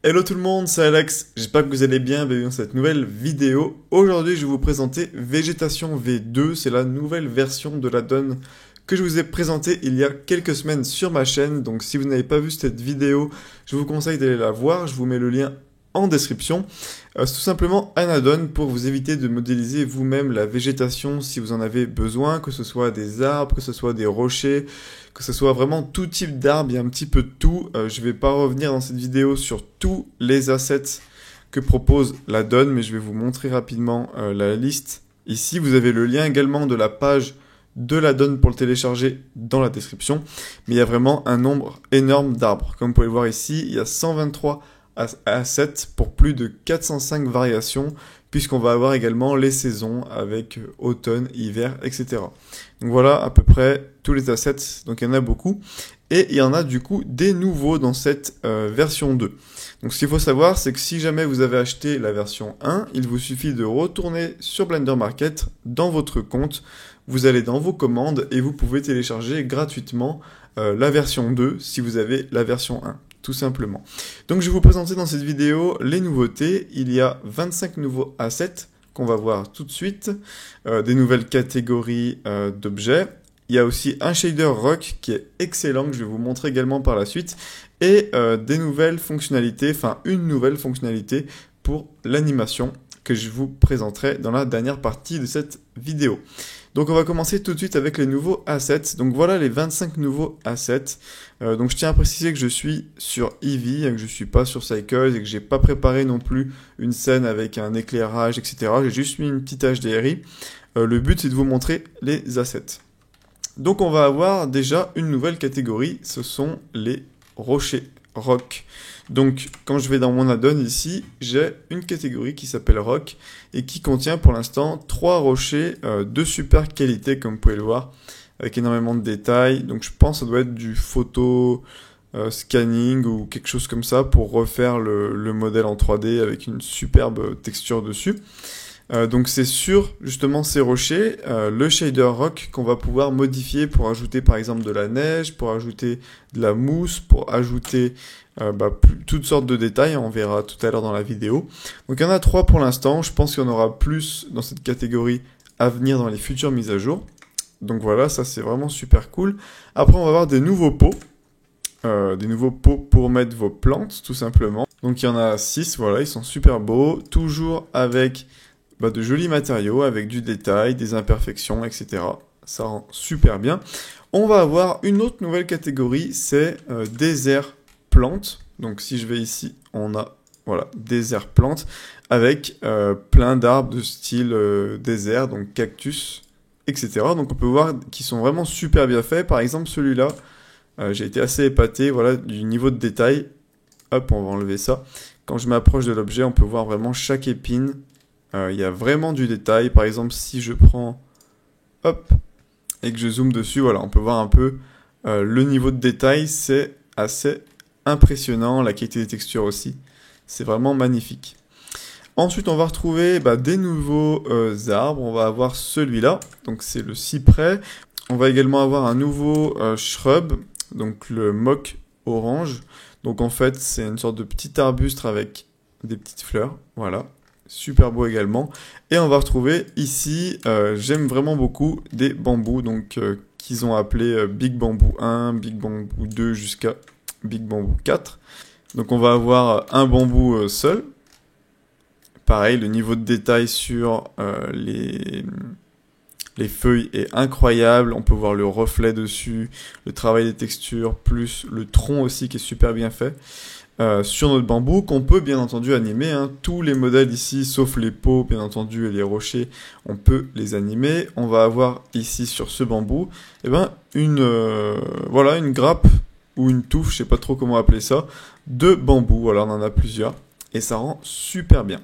Hello tout le monde, c'est Alex, j'espère que vous allez bien, bienvenue dans cette nouvelle vidéo. Aujourd'hui je vais vous présenter Végétation V2, c'est la nouvelle version de l'addon que je vous ai présenté il y a quelques semaines sur ma chaîne. Donc si vous n'avez pas vu cette vidéo, je vous conseille d'aller la voir, je vous mets le lien en description. C'est tout simplement un add-on pour vous éviter de modéliser vous-même la végétation si vous en avez besoin, que ce soit des arbres, que ce soit des rochers, que ce soit vraiment tout type d'arbres, il y a un petit peu de tout. Je vais pas revenir dans cette vidéo sur tous les assets que propose l'addon, mais je vais vous montrer rapidement la liste. Ici, vous avez le lien également de la page de l'addon pour le télécharger dans la description, mais il y a vraiment un nombre énorme d'arbres. Comme vous pouvez le voir ici, il y a 123 assets pour plus de 405 variations, puisqu'on va avoir également les saisons avec automne, hiver, etc. Donc voilà à peu près tous les assets, donc il y en a beaucoup. Et il y en a du coup des nouveaux dans cette version 2. Donc ce qu'il faut savoir, c'est que si jamais vous avez acheté la version 1, il vous suffit de retourner sur Blender Market dans votre compte, vous allez dans vos commandes et vous pouvez télécharger gratuitement la version 2 si vous avez la version 1. Tout simplement. Donc je vais vous présenter dans cette vidéo les nouveautés. Il y a 25 nouveaux assets qu'on va voir tout de suite, des nouvelles catégories d'objets. Il y a aussi un shader rock qui est excellent, que je vais vous montrer également par la suite, et des nouvelles fonctionnalités, enfin une nouvelle fonctionnalité pour l'animation que je vous présenterai dans la dernière partie de cette vidéo. Donc on va commencer tout de suite avec les nouveaux assets. Donc voilà les 25 nouveaux assets. Donc je tiens à préciser que je suis sur Eevee, et que je suis pas sur Cycles et que j'ai pas préparé non plus une scène avec un éclairage, etc. J'ai juste mis une petite HDRI. Le but c'est de vous montrer les assets. Donc on va avoir déjà une nouvelle catégorie, ce sont les rochers rock. Donc quand je vais dans mon add-on ici, j'ai une catégorie qui s'appelle rock et qui contient pour l'instant 3 rochers de super qualité comme vous pouvez le voir, avec énormément de détails. Donc je pense que ça doit être du photo scanning ou quelque chose comme ça pour refaire le modèle en 3D avec une superbe texture dessus. Donc c'est sur justement ces rochers, le shader rock qu'on va pouvoir modifier pour ajouter par exemple de la neige, pour ajouter de la mousse, pour ajouter toutes sortes de détails, on verra tout à l'heure dans la vidéo. Donc il y en a 3 pour l'instant, je pense qu'il y en aura plus dans cette catégorie à venir dans les futures mises à jour. Donc voilà, ça c'est vraiment super cool. Après on va avoir des nouveaux pots pour mettre vos plantes tout simplement. Donc il y en a 6, voilà, ils sont super beaux, toujours avec de jolis matériaux, avec du détail, des imperfections, etc. Ça rend super bien. On va avoir une autre nouvelle catégorie, c'est désert plantes. Donc si je vais ici, on a voilà, désert plantes avec plein d'arbres de style désert, donc cactus, etc. Donc on peut voir qu'ils sont vraiment super bien faits. Par exemple celui-là, j'ai été assez épaté, voilà, du niveau de détail. Hop, on va enlever ça. Quand je m'approche de l'objet, on peut voir vraiment chaque épine. Il y a vraiment du détail. Par exemple, si je prends, hop, et que je zoome dessus, voilà, on peut voir un peu le niveau de détail. C'est assez impressionnant. La qualité des textures aussi. C'est vraiment magnifique. Ensuite, on va retrouver des nouveaux arbres. On va avoir celui-là. Donc, c'est le cyprès. On va également avoir un nouveau shrub. Donc, le mock orange. Donc, en fait, c'est une sorte de petit arbuste avec des petites fleurs. Voilà. Super beau également. Et on va retrouver ici, j'aime vraiment beaucoup, des bambous, donc qu'ils ont appelé Big Bamboo 1, Big Bamboo 2 jusqu'à Big Bamboo 4. Donc on va avoir un bambou seul. Pareil, le niveau de détail sur les feuilles est incroyable. On peut voir le reflet dessus, le travail des textures, plus le tronc aussi qui est super bien fait. Sur notre bambou, qu'on peut bien entendu animer, hein. Tous les modèles ici, sauf les pots bien entendu et les rochers, on peut les animer. On va avoir ici sur ce bambou, voilà, une grappe ou une touffe, je sais pas trop comment appeler ça, de bambou. Voilà, on en a plusieurs et ça rend super bien.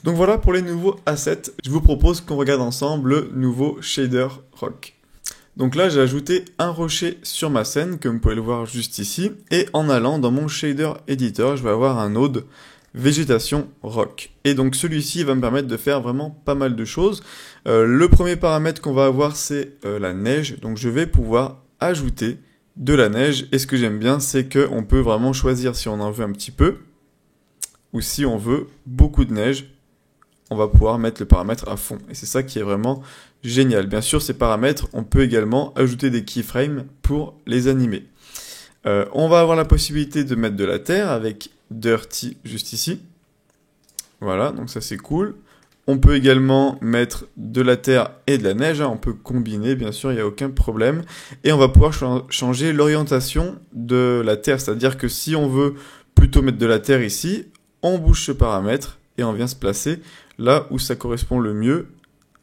Donc voilà pour les nouveaux assets. Je vous propose qu'on regarde ensemble le nouveau shader rock. Donc là, j'ai ajouté un rocher sur ma scène, comme vous pouvez le voir juste ici. Et en allant dans mon shader editor, je vais avoir un node végétation rock. Et donc celui-ci va me permettre de faire vraiment pas mal de choses. Le premier paramètre qu'on va avoir, c'est la neige. Donc je vais pouvoir ajouter de la neige. Et ce que j'aime bien, c'est qu'on peut vraiment choisir si on en veut un petit peu. ou si on veut beaucoup de neige, on va pouvoir mettre le paramètre à fond. Et c'est ça qui est vraiment génial. Bien sûr, ces paramètres, on peut également ajouter des keyframes pour les animer. On va avoir la possibilité de mettre de la terre avec Dirty juste ici. Voilà, donc ça c'est cool. On peut également mettre de la terre et de la neige, hein. On peut combiner, bien sûr, il n'y a aucun problème. Et on va pouvoir changer l'orientation de la terre, c'est-à-dire que si on veut plutôt mettre de la terre ici, on bouge ce paramètre et on vient se placer là où ça correspond le mieux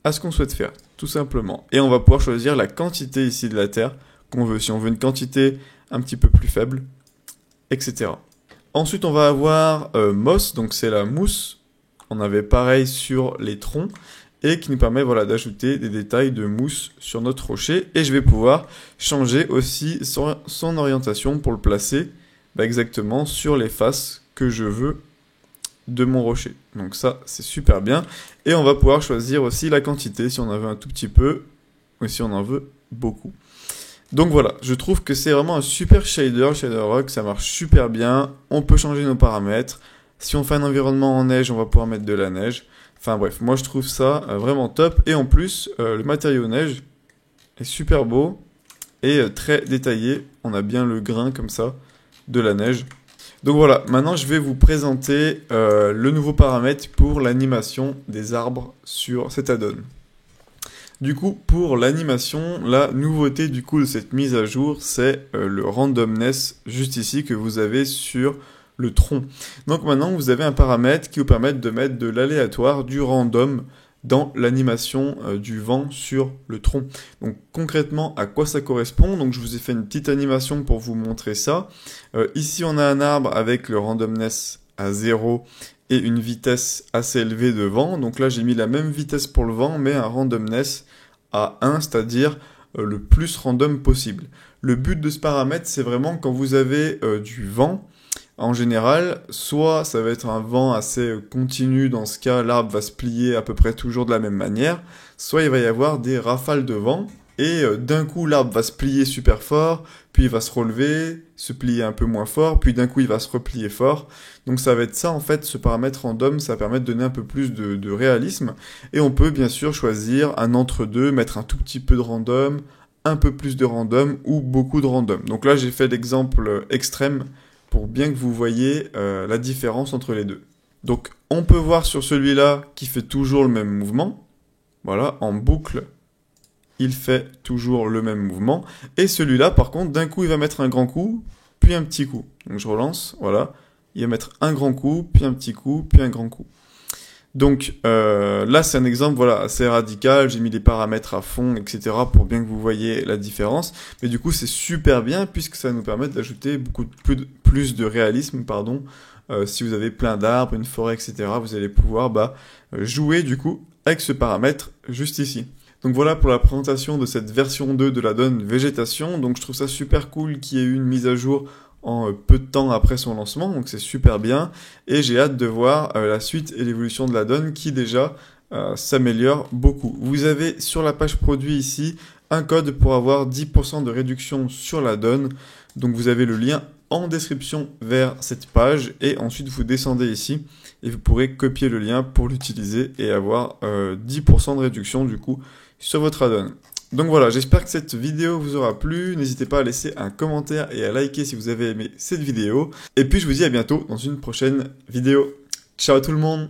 à ce qu'on souhaite faire, tout simplement. Et on va pouvoir choisir la quantité ici de la terre qu'on veut. Si on veut une quantité un petit peu plus faible, etc. Ensuite, on va avoir Moss, donc c'est la mousse. On avait pareil sur les troncs et qui nous permet voilà, d'ajouter des détails de mousse sur notre rocher. Et je vais pouvoir changer aussi son orientation pour le placer exactement sur les faces que je veux de mon rocher. Donc ça, c'est super bien. Et on va pouvoir choisir aussi la quantité, si on en veut un tout petit peu, ou si on en veut beaucoup. Donc voilà, je trouve que c'est vraiment un super shader, Shader Rock, ça marche super bien. On peut changer nos paramètres. Si on fait un environnement en neige, on va pouvoir mettre de la neige. Enfin bref, moi je trouve ça vraiment top. Et en plus, le matériau neige est super beau et très détaillé. On a bien le grain comme ça de la neige. Donc voilà, maintenant je vais vous présenter le nouveau paramètre pour l'animation des arbres sur cet add-on. Du coup, pour l'animation, la nouveauté du coup de cette mise à jour, c'est le randomness juste ici que vous avez sur le tronc. Donc maintenant, vous avez un paramètre qui vous permet de mettre de l'aléatoire, du random dans l'animation du vent sur le tronc. Donc concrètement, à quoi ça correspond? Donc je vous ai fait une petite animation pour vous montrer ça. Ici, on a un arbre avec le randomness à 0 et une vitesse assez élevée de vent. Donc là, j'ai mis la même vitesse pour le vent, mais un randomness à 1, c'est-à-dire le plus random possible. Le but de ce paramètre, c'est vraiment quand vous avez du vent, en général, soit ça va être un vent assez continu, dans ce cas, l'arbre va se plier à peu près toujours de la même manière, soit il va y avoir des rafales de vent, et d'un coup, l'arbre va se plier super fort, puis il va se relever, se plier un peu moins fort, puis d'un coup, il va se replier fort. Donc ça va être ça, en fait, ce paramètre random, ça permet de donner un peu plus de réalisme. Et on peut bien sûr choisir un entre-deux, mettre un tout petit peu de random, un peu plus de random ou beaucoup de random. Donc là, j'ai fait l'exemple extrême pour bien que vous voyez la différence entre les deux. Donc on peut voir sur celui-là qui fait toujours le même mouvement. Voilà, en boucle, il fait toujours le même mouvement. Et celui-là, par contre, d'un coup, il va mettre un grand coup, puis un petit coup. Donc je relance, voilà. Il va mettre un grand coup, puis un petit coup, puis un grand coup. Donc là, c'est un exemple voilà, assez radical. J'ai mis les paramètres à fond, etc. pour bien que vous voyez la différence. Mais du coup, c'est super bien puisque ça nous permet d'ajouter beaucoup plus de réalisme, pardon. Si vous avez plein d'arbres, une forêt, etc., vous allez pouvoir jouer du coup avec ce paramètre juste ici. Donc voilà pour la présentation de cette version 2 de l'add-on végétation. Donc je trouve ça super cool qu'il y ait eu une mise à jour en peu de temps après son lancement, donc c'est super bien. Et j'ai hâte de voir la suite et l'évolution de l'add-on qui déjà s'améliore beaucoup. Vous avez sur la page produit ici un code pour avoir 10% de réduction sur l'add-on. Donc vous avez le lien en description vers cette page et ensuite vous descendez ici et vous pourrez copier le lien pour l'utiliser et avoir 10% de réduction du coup sur votre add-on. Donc voilà, j'espère que cette vidéo vous aura plu. N'hésitez pas à laisser un commentaire et à liker si vous avez aimé cette vidéo. Et puis je vous dis à bientôt dans une prochaine vidéo. Ciao tout le monde!